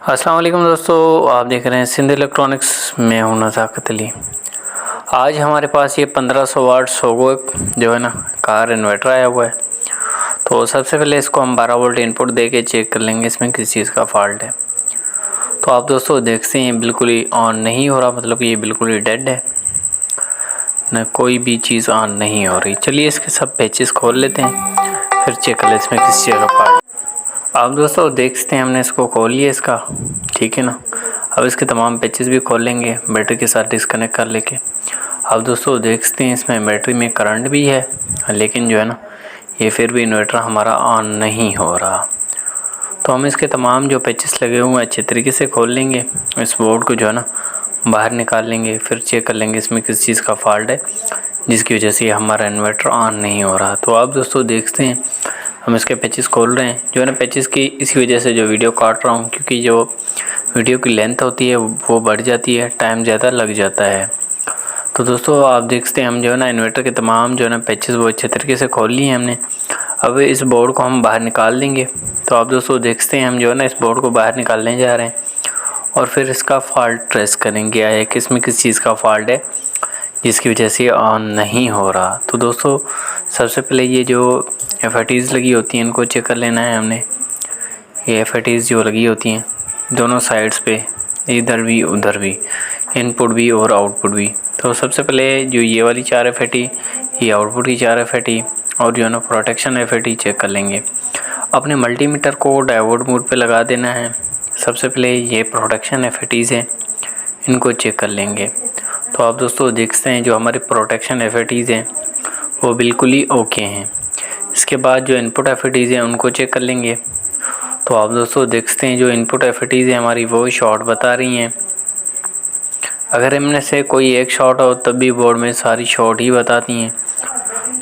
अस्सलाम वालेकुम दोस्तों, आप देख रहे हैं सिंध इलेक्ट्रॉनिक्स। मैं हूं नज़ाकत अली। आज हमारे पास ये 1500 वाट सोगो जो है ना कार इन्वर्टर आया हुआ है। तो सबसे पहले इसको हम 12 वोल्ट इनपुट दे के चेक कर लेंगे इसमें किस चीज़ का फॉल्ट है। तो आप दोस्तों देख सकते हैं बिल्कुल ही ऑन नहीं हो रहा, मतलब ये बिल्कुल ही डेड है ना, कोई भी चीज़ ऑन नहीं हो रही। चलिए इसके सब पैचेस खोल लेते हैं, फिर चेक कर लेते इसमें किस चीज़ का फॉल्ट। आप दोस्तों देख सकते हैं हमने इसको खोल लिया इसका, ठीक है ना। अब इसके तमाम पैचेस भी खोल लेंगे बैटरी के साथ डिस्कनेक्ट कर लेके। आप दोस्तों देख सकते हैं इसमें बैटरी में करंट भी है, लेकिन जो है ना ये फिर भी इन्वर्टर हमारा ऑन नहीं हो रहा। तो हम इसके तमाम जो पैचेस लगे हुए हैं अच्छे तरीके से खोल लेंगे, इस बोर्ड को जो है ना बाहर निकाल लेंगे, फिर चेक कर लेंगे इसमें किस चीज़ का फॉल्ट है जिसकी वजह से हमारा इन्वर्टर ऑन नहीं हो रहा। तो आप दोस्तों देखते हैं हम इसके पैचेस खोल रहे हैं। जो है ना पैचेस की इसी वजह से जो वीडियो काट रहा हूँ, क्योंकि जो वीडियो की लेंथ होती है वो बढ़ जाती है, टाइम ज़्यादा लग जाता है। तो दोस्तों आप देख सकते हैं हम जो है ना इन्वर्टर के तमाम जो है ना पैचेस वो अच्छे तरीके से खोल लिए हैं हमने। अब इस बोर्ड को हम बाहर निकाल देंगे। तो आप दोस्तों देखते हैं हम जो है ना इस बोर्ड को बाहर निकालने जा रहे हैं और फिर इसका फॉल्ट ट्रेस करेंगे आया किसमें किस चीज़ का फॉल्ट है जिसकी वजह से ऑन नहीं हो रहा। तो दोस्तों सबसे पहले ये जो FITs लगी होती हैं इनको चेक कर लेना है हमने। ये FITs जो लगी होती हैं दोनों साइड्स पे, इधर भी उधर भी, इनपुट भी और आउटपुट भी। तो सबसे पहले जो ये वाली 4 FIT, ये आउटपुट की 4 FIT और जो है ना प्रोटेक्शन FIT चेक कर लेंगे। अपने मल्टीमीटर को डायोड मोड पे लगा देना है। सबसे पहले ये प्रोटेक्शन FITs हैं, इनको चेक कर लेंगे। तो आप दोस्तों देखते हैं जो हमारे प्रोटेक्शन FITs हैं वो बिल्कुल ही ओके हैं। इसके बाद जो इनपुट FITs हैं उनको चेक कर लेंगे। तो आप दोस्तों देखते हैं जो इनपुट FITs हैं हमारी वो शॉर्ट बता रही हैं। अगर इनमें से कोई एक शॉर्ट हो तब भी बोर्ड में सारी शॉर्ट ही बताती हैं।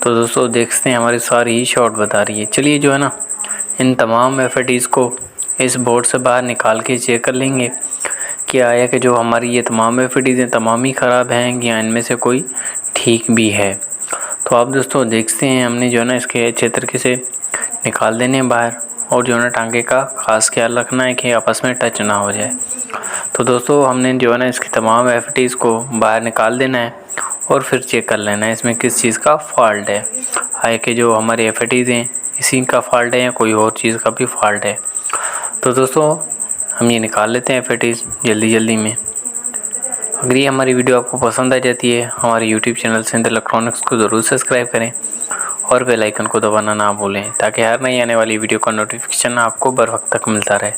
तो दोस्तों देखते हैं हमारी सारी ही शॉर्ट बता रही है। चलिए जो है ना इन तमाम FITs को इस बोर्ड से बाहर निकाल के चेक कर लेंगे कि आया कि जो हमारी ये तमाम FITs हैं तमाम ही ख़राब हैं या इनमें से कोई ठीक भी है। तो आप दोस्तों देखते हैं हमने जो है ना इसके अच्छे तरीके से निकाल देने हैं बाहर, और जो है ना टांगे का ख़ास ख्याल रखना है कि आपस में टच ना हो जाए। तो दोस्तों हमने जो है ना इसकी तमाम FITs को बाहर निकाल देना है और फिर चेक कर लेना है इसमें किस चीज़ का फॉल्ट है। आया कि जो हमारे FITs हैं इसी का फॉल्ट है या कोई और चीज़ का भी फॉल्ट है। तो दोस्तों हम ये निकाल लेते हैं FITs जल्दी में। अगर ये हमारी वीडियो आपको पसंद आ जाती है हमारे यूट्यूब चैनल सिंध इलेक्ट्रॉनिक्स को ज़रूर सब्सक्राइब करें और बेल आइकन को दबाना ना भूलें, ताकि हर नई आने वाली वीडियो का नोटिफिकेशन आपको बर वक्त तक मिलता रहे।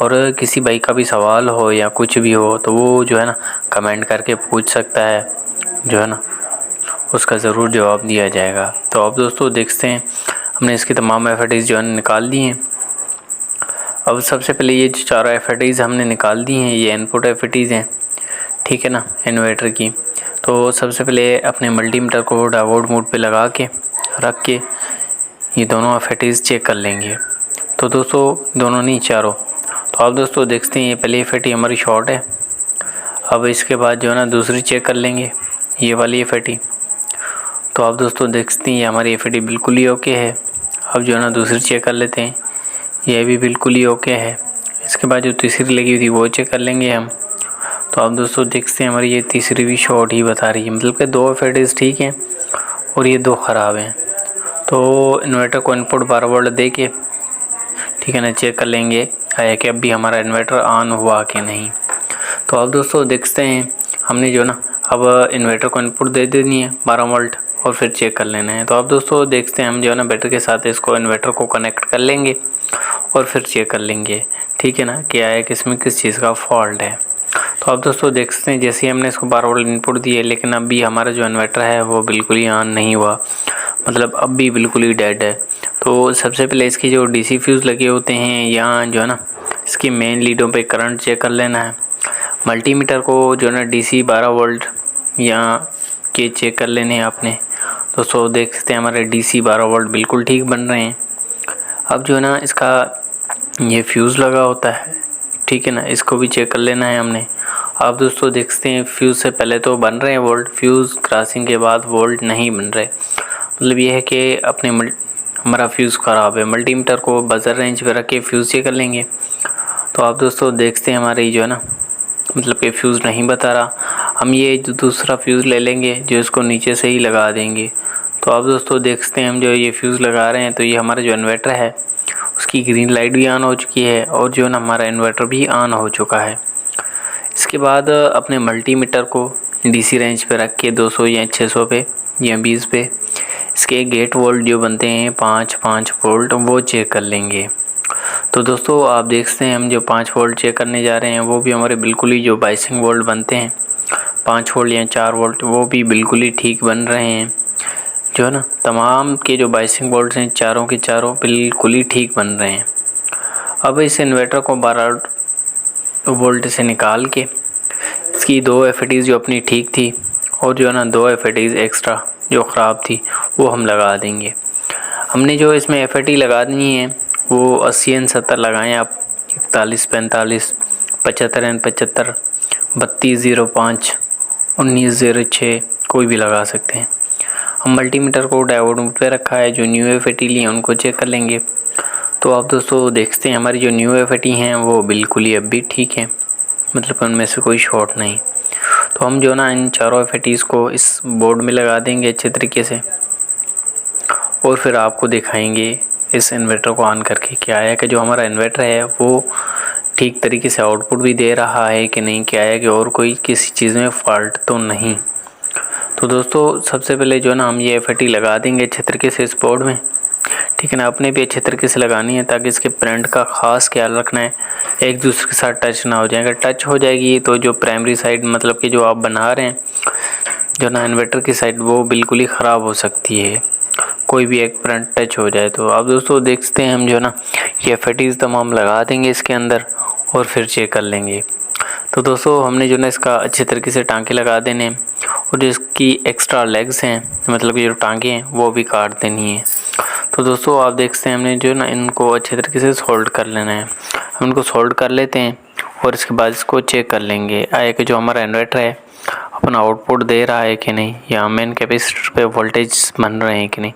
और किसी भाई का भी सवाल हो या कुछ भी हो तो वो जो है ना कमेंट करके पूछ सकता है, जो है ना उसका ज़रूर जवाब दिया जाएगा। तो आप दोस्तों देखते हैं हमने इसकी तमाम FITs जो है निकाल दी हैं। अब सबसे पहले ये जो 4 FITs हमने निकाल दी हैं ये इनपुट FITs हैं, ठीक है ना, इन्वर्टर की। तो सबसे पहले अपने मल्टीमीटर को डायोड मोड पे लगा के रख के ये दोनों FITs चेक कर लेंगे। तो दोस्तों दोनों नहीं चारों। तो आप दोस्तों देखते हैं ये पहली FIT हमारी शॉर्ट है। अब इसके बाद जो है ना दूसरी चेक कर लेंगे, ये वाली FIT। तो आप दोस्तों देखते हैं ये हमारी FIT बिल्कुल ही ओके है। अब जो है ना दूसरी चेक कर लेते हैं, यह भी बिल्कुल ही ओके है। इसके बाद जो तीसरी लगी हुई थी वो चेक कर लेंगे हम। तो आप दोस्तों देखते हैं हमारी ये तीसरी भी शॉर्ट ही बता रही है, मतलब कि 2 FITs ठीक हैं और ये 2 ख़राब हैं। तो इन्वर्टर को इनपुट 12 वोल्ट दे के, ठीक है ना, चेक कर लेंगे है कि अब भी हमारा इन्वर्टर ऑन हुआ कि नहीं। तो आप दोस्तों देखते हैं हमने जो ना अब इन्वर्टर को इनपुट दे देनी है 12 वोल्ट और फिर चेक कर लेना है। तो आप दोस्तों देखते हैं हम जो है ना बैटरी के साथ इसको इन्वर्टर को कनेक्ट कर लेंगे और फिर चेक कर लेंगे, ठीक है ना, क्या है किसमें किस चीज़ का फॉल्ट है। तो आप दोस्तों देख सकते हैं जैसे ही हमने इसको 12 वोल्ट इनपुट दिए, लेकिन अब भी हमारा जो इन्वर्टर है वो बिल्कुल ही ऑन नहीं हुआ, मतलब अब भी बिल्कुल ही डेड है। तो सबसे पहले इसकी जो DC फ्यूज़ लगे होते हैं यहाँ जो है ना इसकी मेन लीडों पे करंट चेक कर लेना है। मल्टीमीटर को जो है ना DC 12 वोल्ट यहाँ के चेक कर लेने हैं आपने। दोस्तों देख सकते हैं हमारे DC 12 वोल्ट बिल्कुल ठीक बन रहे हैं। अब जो है ना इसका ये फ्यूज़ लगा होता है, ठीक है ना, इसको भी चेक कर लेना है हमने। आप दोस्तों देख सकते हैं फ्यूज़ से पहले तो बन रहे हैं वोल्ट, फ्यूज़ क्रॉसिंग के बाद वोल्ट नहीं बन रहे। मतलब ये है कि हमारा फ्यूज़ ख़राब है। मल्टीमीटर को बजर रेंज पे रख के फ्यूज़ चेक कर लेंगे। तो आप दोस्तों देखते हैं हमारे जो है ना मतलब कि फ्यूज़ नहीं बता रहा। हम ये जो दूसरा फ्यूज़ ले लेंगे जो इसको नीचे से ही लगा देंगे। तो आप दोस्तों देखते हैं हम जो ये फ्यूज़ लगा रहे हैं तो ये हमारा जो इन्वर्टर है उसकी ग्रीन लाइट भी ऑन हो चुकी है और जो है ना हमारा इन्वर्टर भी ऑन हो चुका है। इसके बाद अपने मल्टीमीटर को डीसी रेंज पे रख के 200 या 600 पे या 20 पे इसके गेट वोल्ट जो बनते हैं 5 वोल्ट वो चेक कर लेंगे। तो दोस्तों आप देखते हैं हम जो 5 वोल्ट चेक करने जा रहे हैं वो भी हमारे बिल्कुल ही जो बाइसिंग वोल्ट बनते हैं 5 वोल्ट या 4 वोल्ट वो भी बिल्कुल ही ठीक बन रहे हैं। जो है ना तमाम के जो बाइसिंग वोल्ट हैं चारों के चारों बिल्कुल ही ठीक बन रहे हैं। अब इस इन्वर्टर को 12 वोल्ट से निकाल के इसकी 2 FETs जो अपनी ठीक थी और जो है ना 2 FETs एक्स्ट्रा जो ख़राब थी वो हम लगा देंगे। हमने जो इसमें FET लगानी है वो 80 एन 70 लगाएँ आप, 41 45 75 एन 75 32 05 19 06 कोई भी लगा सकते हैं। हम मल्टीमीटर को डायोड पे रखा है, जो न्यू FET लिए उनको चेक कर लेंगे। तो आप दोस्तों देखते हैं हमारी जो न्यू FET हैं वो बिल्कुल ही अब भी ठीक है, मतलब उनमें से कोई शॉर्ट नहीं। तो हम जो ना इन चारों FETs को इस बोर्ड में लगा देंगे अच्छे तरीके से और फिर आपको दिखाएंगे इस इन्वर्टर को ऑन करके क्या है कि जो हमारा इन्वर्टर है वो ठीक तरीके से आउटपुट भी दे रहा है कि नहीं, क्या है कि और कोई किसी चीज़ में फ़ॉल्ट तो नहीं। तो दोस्तों सबसे पहले जो है ना हम ये FET लगा देंगे अच्छे तरीके से इस बोर्ड में, ठीक है ना। अपने भी अच्छे तरीके से लगानी है ताकि इसके प्रिंट का ख़ास ख्याल रखना है, एक दूसरे के साथ टच ना हो जाए। अगर टच हो जाएगी तो जो प्राइमरी साइड मतलब कि जो आप बना रहे हैं जो ना इन्वर्टर की साइड वो बिल्कुल ही ख़राब हो सकती है, कोई भी एक प्रिंट टच हो जाए तो। आप दोस्तों देखते हैं हम जो ना ये FETs तमाम लगा देंगे इसके अंदर और फिर चेक कर लेंगे। तो दोस्तों हमने जो ना इसका अच्छे तरीके से टांके लगा देने और जो इसकी एक्स्ट्रा लेग्स हैं मतलब ये जो टांके हैं वो भी काट देनी है। तो दोस्तों आप देखते हैं हमने जो ना इनको अच्छे तरीके से सोल्ड कर लेना है। हम इनको सोल्ड कर लेते हैं और इसके बाद इसको चेक कर लेंगे आए कि जो हमारा इन्वर्टर है अपना आउटपुट दे रहा है कि नहीं, या मेन कैपेसिटर पे वोल्टेज बन रहे हैं कि नहीं।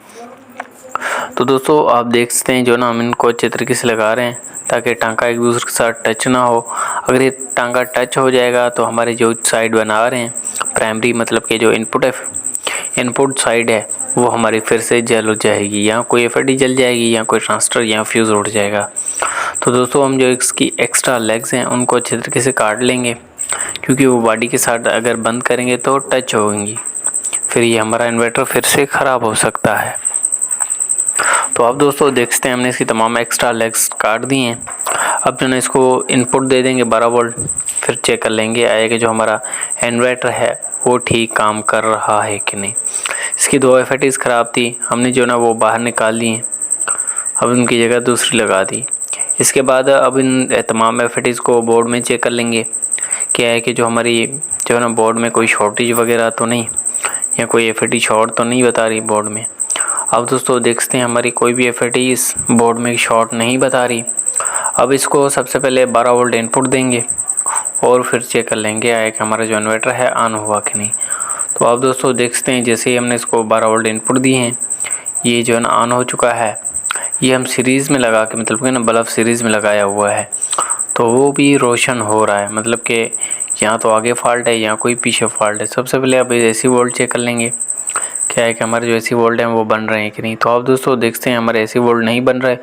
तो दोस्तों आप देख सकते हैं जो ना हम इनको अच्छे तरीके से लगा रहे हैं ताकि टांका एक दूसरे के साथ टच ना हो। अगर ये टांका टच हो जाएगा तो हमारे जो साइड बना रहे हैं प्राइमरी मतलब कि जो इनपुट साइड है वो हमारी फिर से जल हो जाएगी, या कोई FET जल जाएगी या कोई ट्रांजिस्टर या फ्यूज़ उड़ जाएगा। तो दोस्तों हम जो इसकी एक्स्ट्रा लेग्स हैं उनको अच्छे तरीके से काट लेंगे क्योंकि वो बॉडी के साथ अगर बंद करेंगे तो टच होंगी, फिर ये हमारा इन्वर्टर फिर से ख़राब हो सकता है। तो आप दोस्तों देखते हैं हमने इसकी तमाम एक्स्ट्रा लेग्स काट दी हैं। अब जो ना इसको इनपुट दे देंगे 12 वोल्ट, फिर चेक कर लेंगे आएगा जो हमारा इन्वर्टर है वो ठीक काम कर रहा है कि नहीं। इसकी 2 FETs ख़राब थी, हमने जो ना वो बाहर निकाल दी हैं, अब उनकी जगह दूसरी लगा दी। इसके बाद अब इन तमाम FETs को बोर्ड में चेक कर लेंगे क्या है कि जो हमारी जो है ना बोर्ड में कोई शॉर्टेज वगैरह तो नहीं, या कोई FET शॉर्ट तो नहीं बता रही बोर्ड में। अब दोस्तों देखते हैं हमारी कोई भी FET इस बोर्ड में शॉर्ट नहीं बता रही। अब इसको सबसे पहले 12 वोल्ट इनपुट देंगे और फिर चेक कर लेंगे आए कि हमारा जो इन्वर्टर है ऑन हुआ कि नहीं। तो आप दोस्तों देखते हैं जैसे ही हमने इसको 12 वोल्ट इनपुट दिए हैं ये जो है ना ऑन हो चुका है। ये हम सीरीज़ में लगा के मतलब कि ना बल्ब सीरीज़ में लगाया हुआ है तो वो भी रोशन हो रहा है, मतलब कि यहाँ तो आगे फॉल्ट है यहाँ कोई पीछे फॉल्ट है। सबसे पहले अब AC वोल्ट चेक कर लेंगे क्या है कि हमारे जो AC वोल्ट हैं वो बन रहे हैं कि नहीं। तो आप दोस्तों देखते हैं हमारे AC वोल्ट नहीं बन रहे,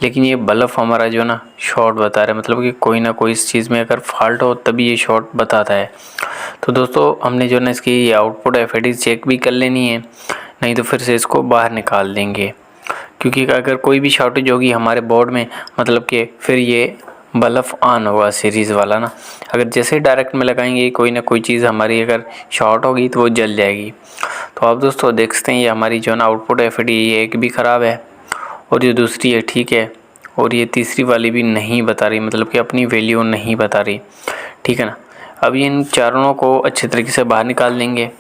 लेकिन ये बल्ब हमारा जो ना शॉर्ट बता रहा है, मतलब कि कोई ना कोई इस चीज़ में अगर फॉल्ट हो तभी ये शॉर्ट बताता है। तो दोस्तों हमने जो ना इसकी ये आउटपुट FET चेक भी कर लेनी है, नहीं तो फिर से इसको बाहर निकाल देंगे क्योंकि अगर कोई भी शॉर्टेज होगी हमारे बोर्ड में मतलब कि फिर ये बल्ब ऑन होगा सीरीज़ वाला ना। अगर जैसे डायरेक्ट में लगाएंगे कोई ना कोई चीज़ हमारी अगर शॉर्ट होगी तो वो जल जाएगी। तो आप दोस्तों देख सकते हैं ये हमारी जो ना आउटपुट FET ये एक भी ख़राब है और जो दूसरी है ठीक है, और ये तीसरी वाली भी नहीं बता रही, मतलब कि अपनी वैल्यू नहीं बता रही, ठीक है ना। अब इन चारों को अच्छे तरीके से बाहर निकाल लेंगे।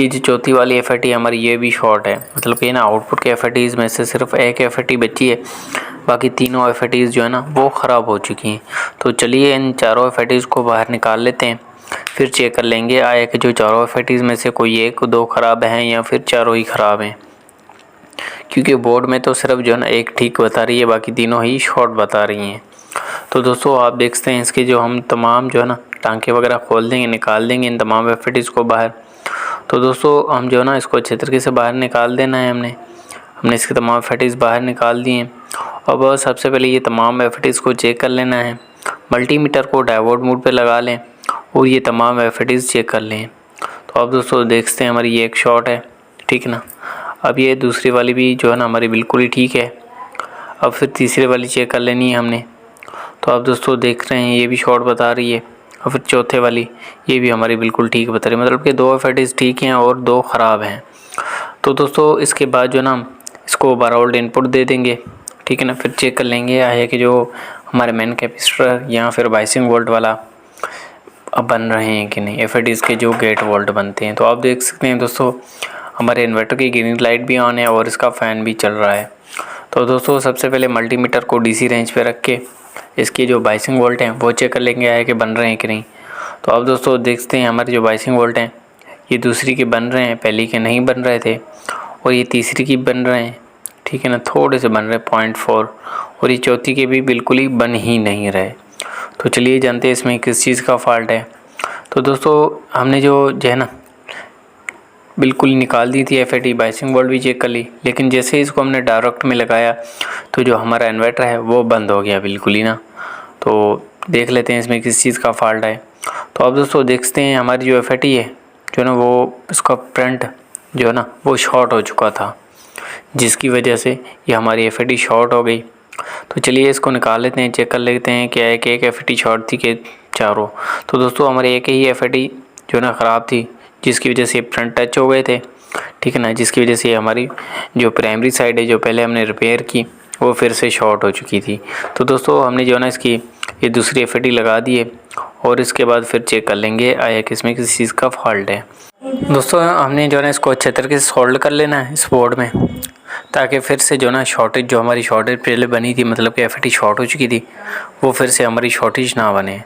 ये जो चौथी वाली FET हमारी ये भी शॉर्ट है, मतलब कि ना आउटपुट के FETs में से सिर्फ एक FET बची है, बाकी तीनों FETs जो है ना वो ख़राब हो चुकी हैं। तो चलिए इन चारों FETs को बाहर निकाल लेते हैं, फिर चेक कर लेंगे आया कि जो चारों FETs में से कोई एक दो ख़राब हैं या फिर चारों ही ख़राब हैं, क्योंकि बोर्ड में तो सिर्फ जो है ना एक ठीक बता रही है बाकी तीनों ही शॉर्ट बता रही हैं। तो दोस्तों आप देखते हैं इसके जो हम तमाम जो है ना टांके वगैरह खोल देंगे, निकाल देंगे इन तमाम एफएटीज़ को बाहर। तो दोस्तों हम जो है ना इसको अच्छे तरीके से बाहर निकाल देना है। हमने इसके तमाम एफएटीज़ बाहर निकाल दिए। अब सबसे पहले ये तमाम एफएटीज़ को चेक कर लेना है। मल्टीमीटर को डायोड मोड पे लगा लें और ये तमाम एफएटीज़ चेक कर लें। तो अब दोस्तों देखते हैं हमारी ये एक शॉर्ट है, ठीक है ना। अब ये दूसरी वाली भी जो है ना हमारी बिल्कुल ही ठीक है। अब फिर तीसरी वाली चेक कर लेनी है हमने। तो आप दोस्तों देख रहे हैं ये भी शॉर्ट बता रही है। और फिर चौथे वाली ये भी हमारी बिल्कुल ठीक बता रही है, मतलब कि 2 एफएटीज़ ठीक हैं और 2 ख़राब हैं। तो दोस्तों इसके बाद जो ना इसको 12 वोल्ट इनपुट दे देंगे, ठीक है ना। फिर चेक कर लेंगे है कि जो हमारे मेन कैपेसिटर या फिर बाइसिंग वोल्ट वाला अब बन रहे हैं कि नहीं, एफएटीज़ के जो गेट वोल्ट बनते हैं। तो आप देख सकते हैं दोस्तों हमारे इन्वर्टर की ग्रीन लाइट भी ऑन है और इसका फ़ैन भी चल रहा है। तो दोस्तों सबसे पहले मल्टीमीटर को डीसी रेंज पे रख के इसकी जो बाइसिंग वोल्ट हैं वो चेक कर लेंगे है कि बन रहे हैं कि नहीं। तो आप दोस्तों देखते हैं हमारे जो बाइसिंग वोल्ट हैं ये दूसरी के बन रहे हैं, पहली के नहीं बन रहे थे, और ये तीसरी की बन रहे हैं, ठीक है ना, थोड़े से बन रहे 0.4, और ये चौथी के भी बिल्कुल ही बन ही नहीं रहे। तो चलिए जानते हैं इसमें किस चीज़ का फॉल्ट है। तो दोस्तों हमने जो है ना बिल्कुल निकाल दी थी एफएटी, बाइसिंग वोल्ट भी चेक कर ली, लेकिन जैसे ही इसको हमने डायरेक्ट में लगाया तो जो हमारा इन्वर्टर है वो बंद हो गया बिल्कुल ही ना। तो देख लेते हैं इसमें किस चीज़ का फॉल्ट है। तो अब दोस्तों देखते हैं हमारी जो एफएटी है जो ना वो इसका करंट जो है ना वो शॉर्ट हो चुका था, जिसकी वजह से ये हमारी एफएटी शॉर्ट हो गई। तो चलिए इसको निकाल लेते हैं, चेक कर लेते हैं क्या है कि एक एफएटी शॉर्ट थी कि चारों। तो दोस्तों हमारे एक ही एफएटी जो ना ख़राब थी, जिसकी वजह से फ्रंट टच हो गए थे, ठीक है ना, जिसकी वजह से हमारी जो प्राइमरी साइड है जो पहले हमने रिपेयर की वो फिर से शॉर्ट हो चुकी थी। तो दोस्तों हमने जो है ना इसकी ये दूसरी एफएटी लगा दिए और इसके बाद फिर चेक कर लेंगे आया कि इसमें किसी चीज़ का फॉल्ट है। दोस्तों हमने जो है ना इसको अच्छे तरीके से सोल्ड कर लेना है इस बोर्ड में, ताकि फिर से जो ना शॉर्टेज जो हमारी शॉर्टेज पहले बनी थी, मतलब कि एफएटी शॉर्ट हो चुकी थी, वो फिर से हमारी शॉर्टेज ना बने।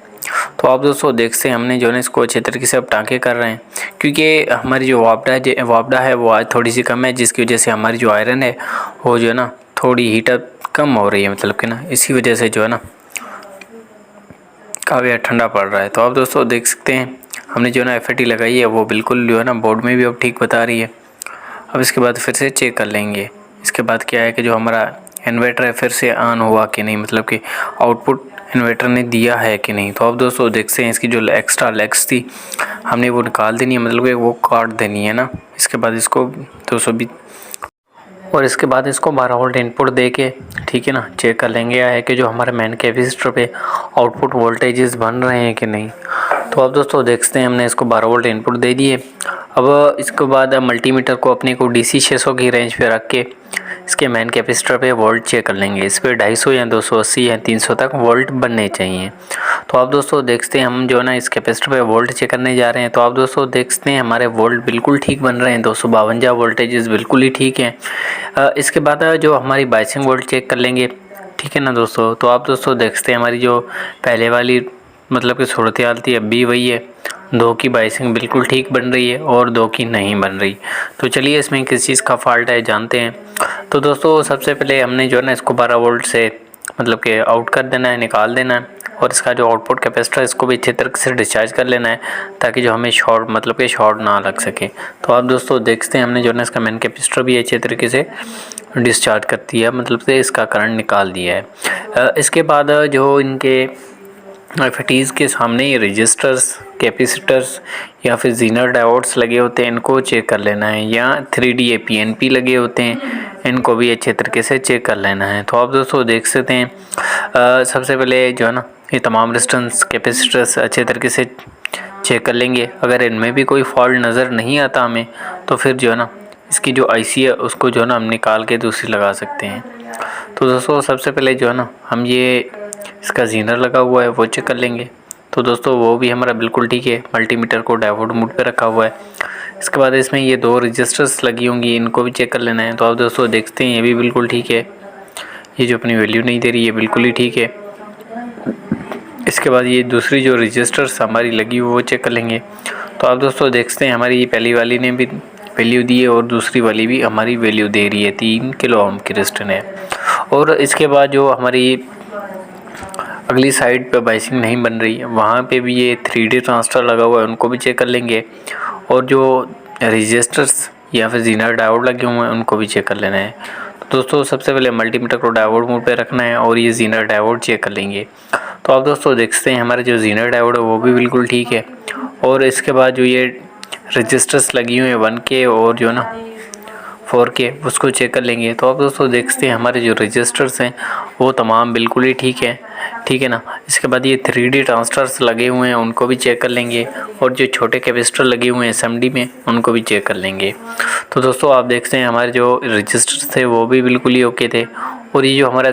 तो आप दोस्तों देखते हैं हमने जो है इसको अच्छे तरीके से अब टाँके कर रहे हैं, क्योंकि हमारी जो वापडा है वो आज थोड़ी सी कम है, जिसकी वजह से हमारी जो आयरन है वो जो है ना थोड़ी हीटअप कम हो रही है, मतलब कि ना इसी वजह से जो है ना काफ़ी ठंडा पड़ रहा है। तो आप दोस्तों देख सकते हैं हमने जो है ना एफएटी लगाई है वो बिल्कुल जो है ना बोर्ड में भी अब ठीक बता रही है। अब इसके बाद फिर से चेक कर लेंगे। इसके बाद क्या है कि जो हमारा इन्वर्टर है फिर से ऑन हुआ कि नहीं, मतलब कि आउटपुट इन्वर्टर ने दिया है कि नहीं। तो अब दोस्तों देखते हैं इसकी जो एक्स्ट्रा लेग्स थी हमने वो निकाल देनी है, मतलब कि वो काट देनी है ना। इसके बाद इसको 220 और इसके बाद इसको 12 वोल्ट इनपुट दे के, ठीक है ना, चेक कर लेंगे है कि जो हमारे मेन कैपेसिटर पे आउटपुट वोल्टेजेस बन रहे हैं कि नहीं। तो अब दोस्तों देखते हैं हमने इसको 12 वोल्ट इनपुट दे दिए। अब इसके बाद मल्टीमीटर को अपने को DC 600 की रेंज पे रख के इसके मेन कैपेसिटर पे वोल्ट चेक कर लेंगे। इस पर 250 या 280 या 300 तक वोल्ट बनने चाहिए। तो आप दोस्तों देखते हैं हम जो है ना इस कैपेसिटर पे वोल्ट चेक करने जा रहे हैं। तो आप दोस्तों देखते हैं हमारे वोल्ट बिल्कुल ठीक बन रहे हैं, 252 वोल्टेजेस बिल्कुल ही ठीक हैं। इसके बाद जो हमारी बाइसिंग वोल्ट चेक कर लेंगे, ठीक है ना दोस्तों। तो आप दोस्तों देखते हैं हमारी जो पहले वाली मतलब कि सूरत हाल थी अब भी वही है, 2 की बाइसिंग बिल्कुल ठीक बन रही है और 2 की नहीं बन रही। तो चलिए इसमें किस चीज़ का फॉल्ट है जानते हैं। तो दोस्तों सबसे पहले हमने जो है ना इसको 12 वोल्ट से मतलब कि आउट कर देना है, निकाल देना है, और इसका जो आउटपुट कैपेसिटर है इसको भी अच्छे तरीके से डिस्चार्ज कर लेना है, ताकि जो हमें शॉर्ट मतलब कि शॉर्ट ना लग सके। तो आप दोस्तों देखते हैं हमने जो है ना इसका मेन कैपेसिटर भी अच्छे तरीके से डिस्चार्ज कर दिया, मतलब से इसका करंट निकाल दिया है। इसके बाद जो इनके एफएटीज़ के सामने ये रजिस्टर्स, कैपेसिटर्स या फिर जीनर डायोड्स लगे होते हैं, इनको चेक कर लेना है, या 3D PNP लगे होते हैं, इनको भी अच्छे तरीके से चेक कर लेना है। तो आप दोस्तों देख सकते हैं सबसे पहले जो है ना ये तमाम रेजिस्टेंस, कैपेसिटर्स अच्छे तरीके से चेक कर लेंगे। अगर इनमें भी कोई फॉल्ट नज़र नहीं आता हमें, तो फिर जो है ना इसकी जो IC है उसको जो है ना हम निकाल के दूसरी लगा सकते हैं। तो दोस्तों सबसे पहले जो है ना हम ये इसका जीनर लगा हुआ है वो चेक कर लेंगे। तो दोस्तों वो भी हमारा बिल्कुल ठीक है, मल्टीमीटर को डायोड मोड पे रखा हुआ है। इसके बाद इसमें ये 2 रजिस्टर्स लगी होंगी, इनको भी चेक कर लेना है। तो आप दोस्तों देखते हैं ये भी बिल्कुल ठीक है, ये जो अपनी वैल्यू नहीं दे रही है बिल्कुल ही ठीक है। इसके बाद ये दूसरी जो रजिस्टर्स हमारी लगी हुई वो चेक कर लेंगे। तो आप दोस्तों देखते हैं हमारी ये पहली वाली ने भी वैल्यू दी है और दूसरी वाली भी हमारी वैल्यू दे रही है, 3 किलो ओम की रेजिस्टेंस है। और इसके बाद जो हमारी अगली साइड पे बाइसिंग नहीं बन रही है, वहाँ पे भी ये 3D ट्रांजिस्टर लगा हुआ है, उनको भी चेक कर लेंगे। और जो रजिस्टर्स या फिर जीनर डायोड लगे हुए हैं उनको भी चेक कर लेना है। तो दोस्तों सबसे पहले मल्टीमीटर को डायोड मोड पे रखना है और ये जीनर डायोड चेक कर लेंगे। तो आप दोस्तों देखते हैं हमारे जो जीनर डायोड है वो भी बिल्कुल ठीक है। और इसके बाद जो ये रजिस्टर्स लगी हुई हैं 1K और जो ना 4K उसको चेक कर लेंगे। तो आप दोस्तों देखते हैं हमारे जो रजिस्टर्स हैं वो तमाम बिल्कुल ही ठीक है ना। इसके बाद ये 3D ट्रांजिस्टर्स लगे हुए हैं उनको भी चेक कर लेंगे और जो छोटे कैपेसिटर लगे हुए हैं SMD में उनको भी चेक कर लेंगे। तो दोस्तों आप देखते हैं हमारे जो रजिस्टर्स थे वो भी बिल्कुल ही ओके थे और ये जो हमारा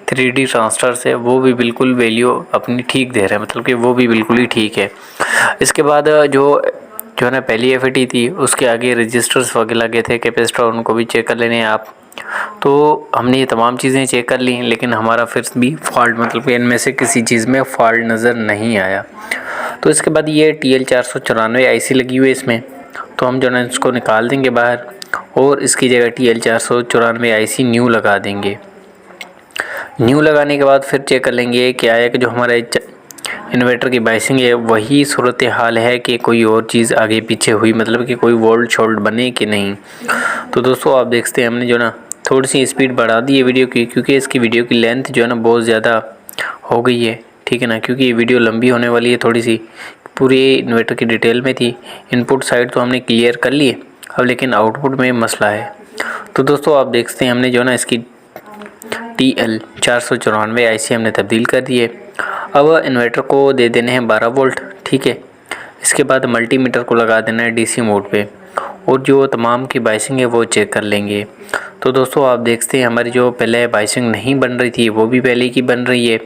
3D ट्रांजिस्टर्स है वो भी बिल्कुल वैल्यू अपनी ठीक दे रहा है, मतलब कि वो भी बिल्कुल ही ठीक है। इसके बाद जो है ना पहली FET थी उसके आगे रजिस्टर्स वगैरह लगे थे, कैपेसिटर, उनको भी चेक कर लेने हैं आप। तो हमने ये तमाम चीज़ें चेक कर ली लेकिन हमारा फिर भी फॉल्ट, मतलब कि इनमें से किसी चीज़ में फॉल्ट नज़र नहीं आया। तो इसके बाद ये TL494 IC लगी हुई है इसमें, तो हम जो है ना इसको निकाल देंगे बाहर और इसकी जगह TL494 IC न्यू लगा देंगे। न्यू लगाने के बाद फिर चेक कर लेंगे क्या है कि जो हमारा इन्वर्टर की बाइसिंग है वही सूरत हाल है कि कोई और चीज़ आगे पीछे हुई, मतलब कि कोई वोल्ट शोल्ट बने कि नहीं। तो दोस्तों आप देखते हैं हमने जो ना थोड़ी सी स्पीड बढ़ा दी है वीडियो की, क्योंकि इसकी वीडियो की लेंथ जो है ना बहुत ज़्यादा हो गई है, ठीक है ना, क्योंकि ये वीडियो लंबी होने वाली है थोड़ी सी। पूरी इन्वर्टर की डिटेल में थी, इनपुट साइड तो हमने क्लियर कर ली है अब, लेकिन आउटपुट में मसला है। तो दोस्तों आप देखते हैं हमने जो ना इसकी TL494 IC हमने तब्दील कर दी है। अब इन्वर्टर को दे देने हैं 12 वोल्ट, ठीक है। इसके बाद मल्टीमीटर को लगा देना है DC मोड पे और जो तमाम की बाइसिंग है वो चेक कर लेंगे। तो दोस्तों आप देखते हैं हमारी जो पहले बाइसिंग नहीं बन रही थी वो भी पहले की बन रही है,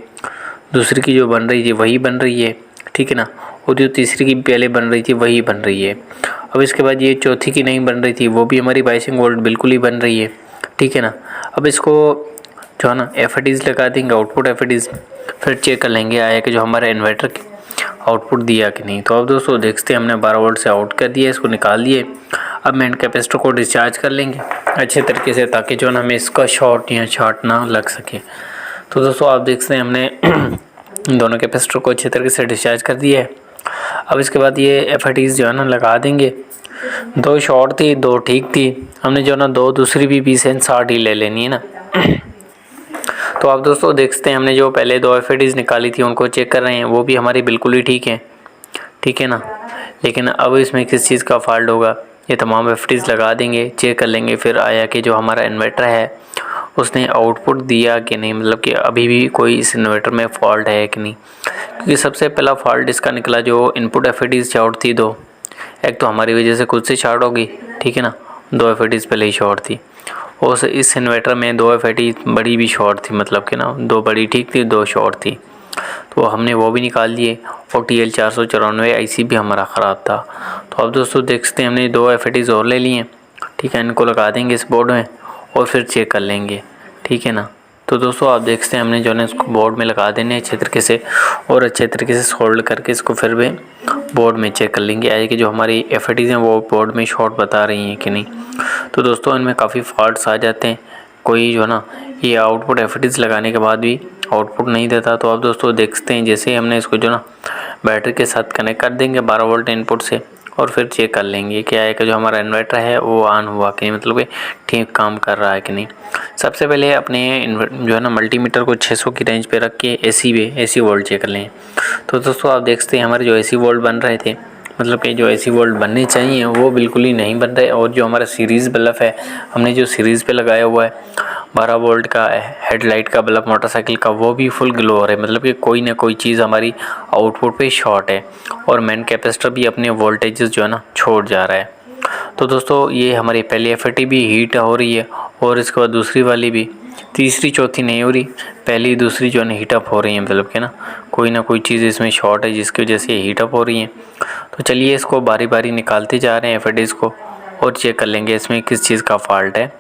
दूसरी की जो बन रही थी वही बन रही है, ठीक है ना, और जो तीसरी की पहले बन रही थी वही बन रही है। अब इसके बाद ये चौथी की नहीं बन रही थी वो भी हमारी बाइसिंग वोल्ट बिल्कुल ही बन रही है, ठीक है ना। अब इसको जो है ना FETs लगा देंगे, आउटपुट FETs, फिर चेक कर लेंगे आया कि जो हमारा इन्वर्टर आउटपुट दिया कि नहीं। तो अब दोस्तों देखते हैं हमने 12 वोल्ट से आउट कर दिया, इसको निकाल दिए। अब मेन कैपेसिटर को डिस्चार्ज कर लेंगे अच्छे तरीके से ताकि जो है ना हमें इसका शॉर्ट या शॉर्ट ना लग सके। तो दोस्तों आप देखते हैं हमने दोनों कैपेसिटर को अच्छे तरीके से डिस्चार्ज कर दिया है। अब इसके बाद ये FETs जो है ना लगा देंगे। 2 शॉर्ट थी 2 ठीक थी, हमने जो है ना 2 दूसरी भी 2060 ही ले लेनी है ना। तो आप दोस्तों देखते हैं हमने जो पहले 2 FETs निकाली थी उनको चेक कर रहे हैं, वो भी हमारी बिल्कुल ही ठीक है ना। लेकिन अब इसमें किस चीज़ का फॉल्ट होगा, ये तमाम FETs लगा देंगे, चेक कर लेंगे। फिर आया कि जो हमारा इन्वर्टर है उसने आउटपुट दिया कि नहीं, मतलब कि अभी भी कोई इस इन्वर्टर में फॉल्ट है कि नहीं। क्योंकि सबसे पहला फॉल्ट इसका निकला जो इनपुट FETs शॉर्ट थी 2, एक तो हमारी वजह से खुद से शॉर्ट होगी, ठीक है ना, 2 FETs पहले ही शॉर्ट थी। और इस इन्वर्टर में 2 FET बड़ी भी शॉर्ट थी, मतलब कि ना 2 बड़ी ठीक थी 2 शॉर्ट थी, तो हमने वो भी निकाल दिए। और TL494 IC भी हमारा ख़राब था। तो अब दोस्तों देखते हैं हमने 2 FETs और ले लिए, ठीक है, इनको लगा देंगे इस बोर्ड में और फिर चेक कर लेंगे, ठीक है ना। तो दोस्तों आप देखते हैं हमने जो है इसको बोर्ड में लगा देने अच्छे तरीके से और अच्छे तरीके से सोल्ड करके इसको फिर भी बोर्ड में चेक कर लेंगे आए कि जो हमारी FETs हैं वो बोर्ड में शॉर्ट बता रही हैं कि नहीं। तो दोस्तों इनमें काफ़ी फॉल्ट्स आ जाते हैं, कोई जो है ना ये आउटपुट FETs लगाने के बाद भी आउटपुट नहीं देता। तो आप दोस्तों देखते हैं जैसे ही हमने इसको जो ना बैटरी के साथ कनेक्ट कर देंगे 12 वोल्ट इनपुट से और फिर चेक कर लेंगे क्या है कि जो हमारा इन्वर्टर है वो ऑन हुआ कि नहीं, मतलब कि ठीक काम कर रहा है कि नहीं। सबसे पहले अपने जो है ना मल्टीमीटर को 600 की रेंज पे रख के AC वोल्ट चेक कर लें। तो दोस्तों आप देखते हैं हमारे जो AC वोल्ट बन रहे थे, मतलब कि जो AC वोल्ट बनने चाहिए वो बिल्कुल ही नहीं बन रहे। और जो हमारा सीरीज़ बल्ब है हमने जो सीरीज़ पे लगाया हुआ है 12 वोल्ट का हेडलाइट का बल्ब मोटरसाइकिल का, वो भी फुल ग्लो हो रहा है, मतलब कि कोई ना कोई चीज़ हमारी आउटपुट पे शॉर्ट है। और मेन कैपेसिटर भी अपने वोल्टेजेस जो है ना छोड़ जा रहा है। तो दोस्तों ये हमारी पहली FET भी हीट हो रही है और इसके बाद दूसरी वाली भी, तीसरी चौथी नहीं हो रही, पहली दूसरी जो है ना हीटअप हो रही है, मतलब कि ना कोई चीज़ इसमें शॉर्ट है जिसकी वजह से हीटअप हो रही है। तो चलिए इसको बारी बारी निकालते जा रहे हैं FETs को और चेक कर लेंगे इसमें किस चीज़ का फॉल्ट है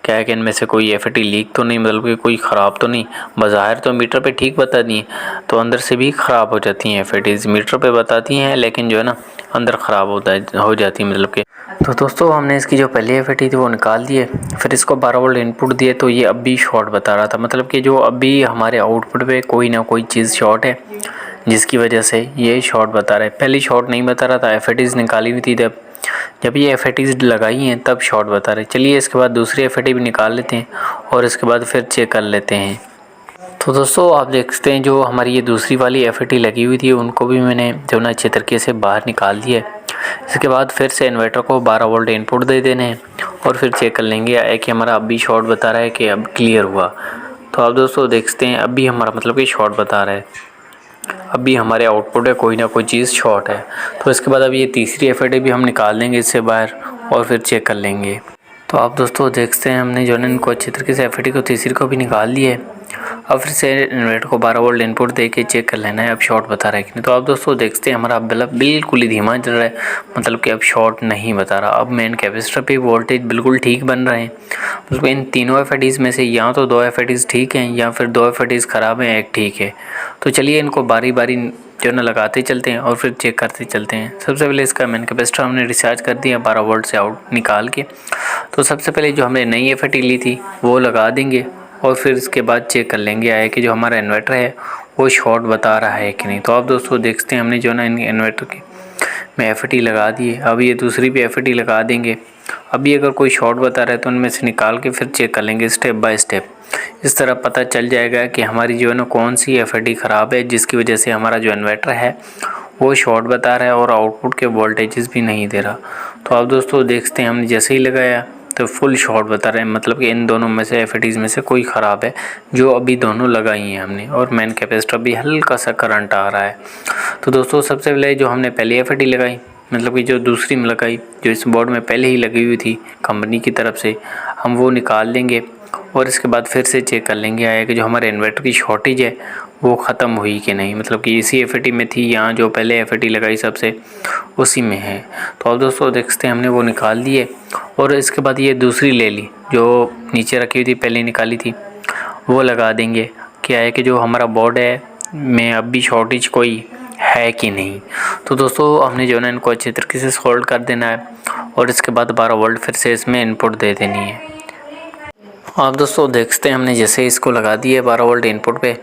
क्या है कि इनमें से कोई एफएटी लीक तो नहीं, मतलब कि कोई ख़राब तो नहीं। बाहर तो मीटर पे ठीक बताती हैं, तो अंदर से भी ख़राब हो जाती हैं एफएटीज़। मीटर पे बताती हैं लेकिन जो है ना अंदर ख़राब हो जाती है मतलब कि। तो दोस्तों हमने इसकी जो पहली एफएटी थी वो निकाल दिए, फिर इसको 12 वोल्ट इनपुट दिए, तो ये अब भी शॉर्ट बता रहा था। मतलब कि जो अभी हमारे आउटपुट पे कोई ना कोई चीज़ शॉर्ट है, जिसकी वजह से ये शॉर्ट बता रहा है। पहले शॉर्ट नहीं बता रहा था, एफएटीज़ निकाली हुई थी, जब ये एफएटीज़ लगाई हैं तब शॉर्ट बता रहे। चलिए इसके बाद दूसरी एफएटी भी निकाल लेते हैं और इसके बाद फिर चेक कर लेते हैं। तो दोस्तों आप देखते हैं जो हमारी ये दूसरी वाली एफएटी लगी हुई थी उनको भी मैंने जो ना अच्छे तरीके से बाहर निकाल दिया है। इसके बाद फिर से इन्वर्टर को 12 वोल्ट इनपुट दे देने हैं और फिर चेक कर लेंगे कि हमारा अब भी शॉर्ट बता रहा है कि अब क्लियर हुआ। तो आप दोस्तों देखते हैं अब भी हमारा मतलब कि शॉर्ट बता रहा है, अब भी हमारे आउटपुट है कोई ना कोई चीज़ शॉर्ट है। तो इसके बाद अब ये तीसरी एफएटी भी हम निकाल देंगे इससे बाहर और फिर चेक कर लेंगे। तो आप दोस्तों देखते हैं हमने जो है इनको अच्छी तरीके से एफएटी को तीसरी को भी निकाल लिया है। अब फिर से इन्वर्टर को 12 वोल्ट इनपुट दे के चेक कर लेना है अब शॉर्ट बता रहा है कि नहीं। तो आप दोस्तों देखते हैं हमारा बल्ब बिल्कुल ही धीमा चल रहा है, मतलब कि अब शॉर्ट नहीं बता रहा। अब मेन कैपेसिटर पे वोल्टेज बिल्कुल ठीक बन रहे हैं। मतलब इन तीनों एफएटीज़ में से या तो 2 एफएटीज़ ठीक हैं या फिर 2 एफएटीज़ ख़राब हैं, एक ठीक है। तो चलिए इनको बारी बारी जो ना लगाते चलते हैं और फिर चेक करते चलते हैं। सबसे पहले इसका मेन कैपेसिटर हमने रिचार्ज कर दिया 12 वोल्ट से आउट निकाल के। तो सबसे पहले जो हमने नई एफएटी ली थी वो लगा देंगे और फिर इसके बाद चेक कर लेंगे आया कि जो हमारा इन्वर्टर है वो शॉर्ट बता रहा है कि नहीं। तो आप दोस्तों देखते हैं हमने जो ना इन्वर्टर की में एफएटी लगा दी है। अब ये दूसरी भी एफएटी लगा देंगे। अभी अगर कोई शॉर्ट बता रहा है तो उनमें से निकाल के फिर चेक कर लेंगे स्टेप बाय स्टेप। इस तरह पता चल जाएगा कि हमारी जो है ना कौन सी एफएटी ख़राब है जिसकी वजह से हमारा जो इन्वर्टर है वो शॉर्ट बता रहा है और आउटपुट के वोल्टेजेस भी नहीं दे रहा। तो आप दोस्तों देखते हैं हमने जैसे ही लगाया तो फुल शॉर्ट बता रहे हैं, मतलब कि इन दोनों में से एफएटीज़ में से कोई ख़राब है जो अभी दोनों लगाई हैं हमने, और मेन कैपेसिटर भी हल्का सा करंट आ रहा है। तो दोस्तों सबसे पहले जो हमने पहली एफएटी लगाई, मतलब कि जो दूसरी में लगाई जो इस बोर्ड में पहले ही लगी हुई थी कंपनी की तरफ से, हम वो निकाल लेंगे और इसके बाद फिर से चेक कर लेंगे आया कि जो हमारे इन्वर्टर की शॉर्टेज है वो ख़त्म हुई कि नहीं, मतलब कि इसी एफएटी में थी या जो पहले एफएटी लगाई सबसे उसी में है। तो अब दोस्तों देखते हैं हमने वो निकाल दिए और इसके बाद ये दूसरी ले ली जो नीचे रखी हुई थी पहले निकाली थी वो लगा देंगे। क्या है कि जो हमारा बोर्ड है में अब भी शॉर्टेज कोई है कि नहीं। तो दोस्तों हमने जो है ना इनको अच्छे तरीके से सोल्ड कर देना है और इसके बाद 12 वोल्ट फिर से इसमें इनपुट दे देनी है। आप दोस्तों देखते हैं हमने जैसे इसको लगा दिए 12 वोल्ट इनपुट पे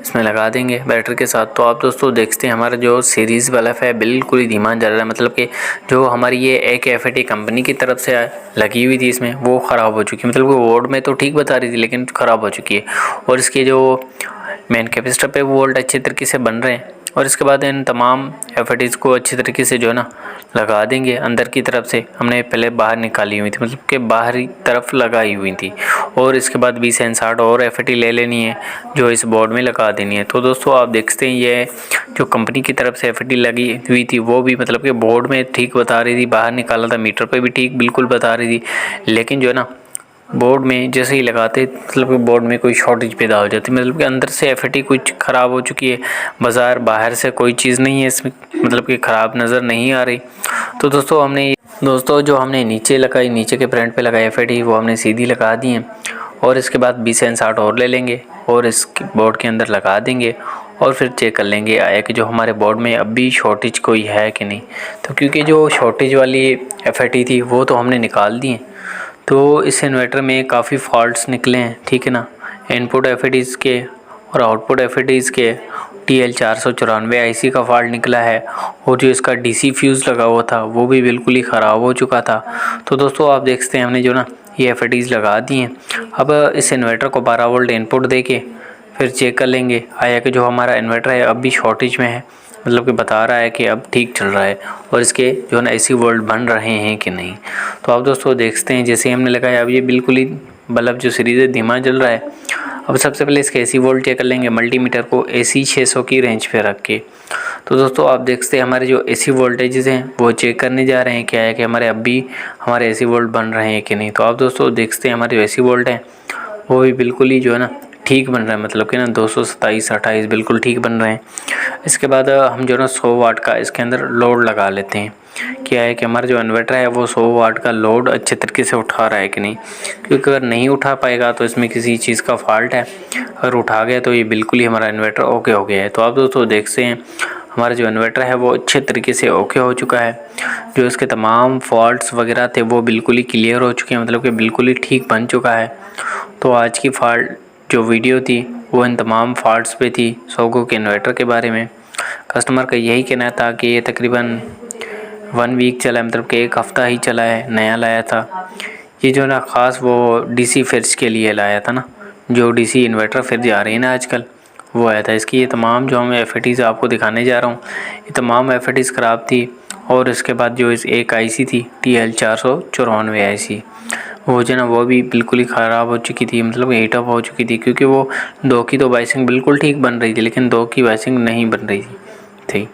इसमें लगा देंगे बैटरी के साथ। तो आप दोस्तों देखते हैं हमारा जो सीरीज़ बल्ब है बिल्कुल ही धीमा जल रहा है, मतलब कि जो हमारी ये एक एफएटी कंपनी की तरफ से लगी हुई थी इसमें वो ख़राब हो चुकी है। मतलब कि बोर्ड में तो ठीक बता रही थी लेकिन ख़राब हो चुकी है। और इसके जो मेन कैपेसिटर पे वोल्ट अच्छे तरीके से बन रहे हैं। और इसके बाद इन तमाम एफएटीज़ को अच्छी तरीके से जो है ना लगा देंगे। अंदर की तरफ से हमने पहले बाहर निकाली हुई थी, मतलब कि बाहरी तरफ लगाई हुई थी, और इसके बाद 20 से 60 और एफएटी ले लेनी है जो इस बोर्ड में लगा देनी है। तो दोस्तों आप देखते हैं ये जो कंपनी की तरफ से एफएटी लगी हुई थी वो भी मतलब कि बोर्ड में ठीक बता रही थी, बाहर निकाला था मीटर पर भी ठीक बिल्कुल बता रही थी, लेकिन जो है ना बोर्ड में जैसे ही लगाते मतलब कि बोर्ड में कोई शॉर्टेज पैदा हो जाती, मतलब कि अंदर से एफएटी कुछ ख़राब हो चुकी है, बाहर से कोई चीज़ नहीं है इसमें, मतलब कि ख़राब नज़र नहीं आ रही। तो दोस्तों जो हमने नीचे लगाई, नीचे के फ्रंट पे लगाई एफएटी वो हमने सीधी लगा दी है और इसके बाद 20 से 60 और ले लेंगे और इस बोर्ड के अंदर लगा देंगे और फिर चेक कर लेंगे आया कि जो हमारे बोर्ड में अब भी शॉर्टेज कोई है कि नहीं। तो क्योंकि जो शॉर्टेज वाली एफएटी थी वो तो हमने निकाल दी है, तो इस इन्वर्टर में काफ़ी फॉल्ट्स निकले हैं, ठीक है ना। इनपुट एफएटीज़ के और आउटपुट एफएटीज़ के TL494 आईसी का फॉल्ट निकला है और जो इसका डीसी फ्यूज़ लगा हुआ था वो भी बिल्कुल ही ख़राब हो चुका था। तो दोस्तों आप देखते हैं हमने जो ना ये एफएटीज़ लगा दी हैं। अब इस इन्वर्टर को 12 वोल्ट इनपुट दे के फिर चेक कर लेंगे आया कि जो हमारा इन्वर्टर है अब भी शॉर्टेज में है, मतलब कि बता रहा है कि अब ठीक चल रहा है और इसके जो है ना एसी वोल्ट बन रहे हैं कि नहीं। तो आप दोस्तों देखते हैं जैसे हमने लगाया अब ये बिल्कुल ही बल्ब जो सीरीज़ है धीमा जल रहा है। अब सबसे पहले इसके एसी वोल्ट चेक कर लेंगे मल्टीमीटर को AC 600 की रेंज पे रख के। तो दोस्तों आप देखते हैं हमारे जो AC वोल्टेजेस हैं वो चेक करने जा रहे हैं क्या है कि हमारे अब भी हमारे AC वोल्ट बन रहे हैं कि नहीं। तो आप दोस्तों देखते हैं हमारे जो AC वोल्ट हैं वो भी बिल्कुल ही जो है ना ठीक बन रहा है, मतलब कि ना 227-28 बिल्कुल ठीक बन रहे हैं। इसके बाद हम जो है ना 100 वाट का इसके अंदर लोड लगा लेते हैं क्या है कि हमारा जो इन्वर्टर है वो 100 वाट का लोड अच्छे तरीके से उठा रहा है कि नहीं, क्योंकि अगर नहीं उठा पाएगा तो इसमें किसी चीज़ का फॉल्ट है। अगर उठा गया तो ये बिल्कुल ही हमारा इन्वर्टर ओके हो गया है। तो आप दोस्तों देखते हैं हमारा जो इन्वर्टर है वो अच्छे तरीके से ओके हो चुका है। जो इसके तमाम फॉल्ट्स वगैरह थे वो बिल्कुल ही क्लियर हो चुके हैं, मतलब कि बिल्कुल ही ठीक बन चुका है। तो आज की फॉल्ट जो वीडियो थी वो इन तमाम फॉल्ट्स पे थी सोगो के इन्वर्टर के बारे में। कस्टमर का यही कहना था कि ये तकरीबन 1 वीक चला है, मतलब कि 1 हफ़्ता ही चला है, नया लाया था। ये जो ना ख़ास वो डीसी फ्रिज के लिए लाया था ना, जो डीसी इन्वर्टर फ्रिज आ रही है ना आजकल, वो आया था। इसकी ये तमाम जो मैं एफएटीज़ आपको दिखाने जा रहा हूँ, ये तमाम एफएटीज़ ख़राब थी। और इसके बाद जो इस एक आईसी थी TL494 आईसी, वो जो ना वो भी बिल्कुल ही ख़राब हो चुकी थी, मतलब हीट अप हो चुकी थी, क्योंकि वो 2 की तो वाइसिंग बिल्कुल ठीक बन रही थी, लेकिन 2 की वाइसिंग नहीं बन रही थी।